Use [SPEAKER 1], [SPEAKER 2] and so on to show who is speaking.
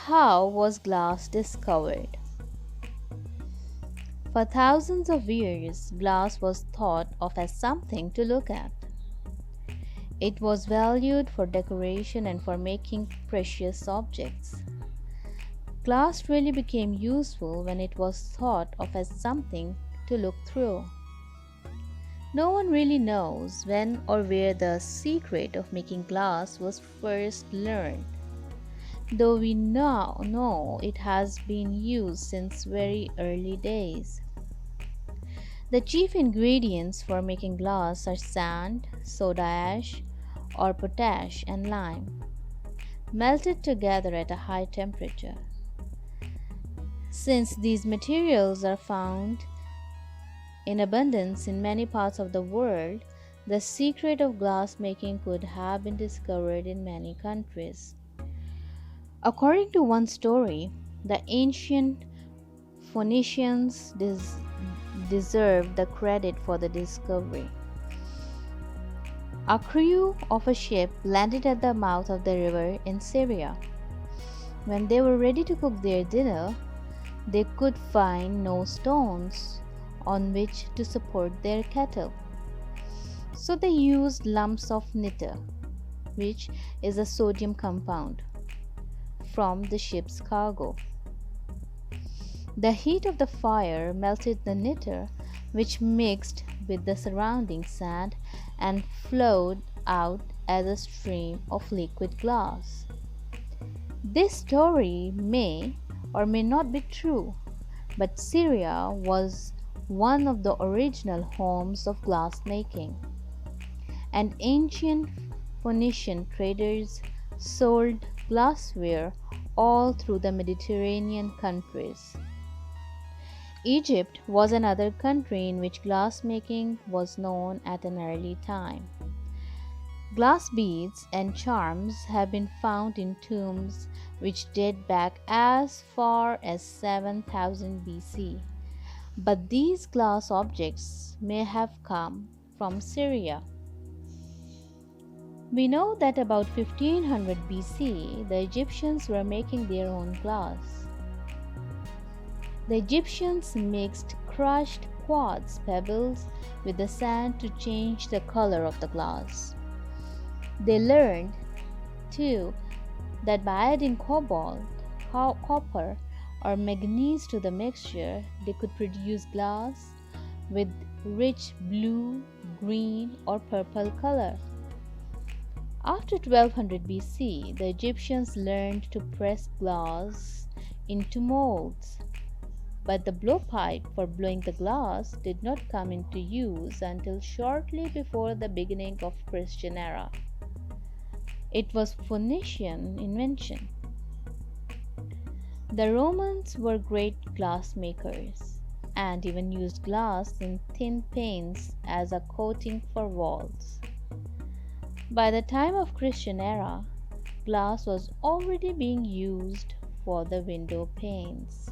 [SPEAKER 1] How was glass discovered? For thousands of years, glass was thought of as something to look at. It was valued for decoration and for making precious objects. Glass really became useful when it was thought of as something to look through. No one really knows when or where the secret of making glass was first learned, though we now know it has been used since very early days. The chief ingredients for making glass are sand, soda ash, or potash, and lime, melted together at a high temperature. Since these materials are found in abundance in many parts of the world, the secret of glass making could have been discovered in many countries. According to one story, the ancient Phoenicians deserved the credit for the discovery. A crew of a ship landed at the mouth of the river in Syria. When they were ready to cook their dinner, they could find no stones on which to support their kettle. So they used lumps of nitre, which is a sodium compound, from the ship's cargo. The heat of the fire melted the nitre, which mixed with the surrounding sand and flowed out as a stream of liquid glass. This story may or may not be true, but Syria was one of the original homes of glass making, and ancient Phoenician traders sold glassware all through the Mediterranean countries. Egypt was another country in which glass making was known at an early time. Glass beads and charms have been found in tombs which date back as far as 7000 BC, but these glass objects may have come from Syria. We know that about 1500 BC, the Egyptians were making their own glass. The Egyptians mixed crushed quartz pebbles with the sand to change the color of the glass. They learned, too, that by adding cobalt, copper, or manganese to the mixture, they could produce glass with rich blue, green, or purple color. After 1200 BC, the Egyptians learned to press glass into molds. But the blowpipe for blowing the glass did not come into use until shortly before the beginning of Christian era. It was Phoenician invention. The Romans were great glass makers and even used glass in thin panes as a coating for walls. By the time of Christian era, glass was already being used for the window panes.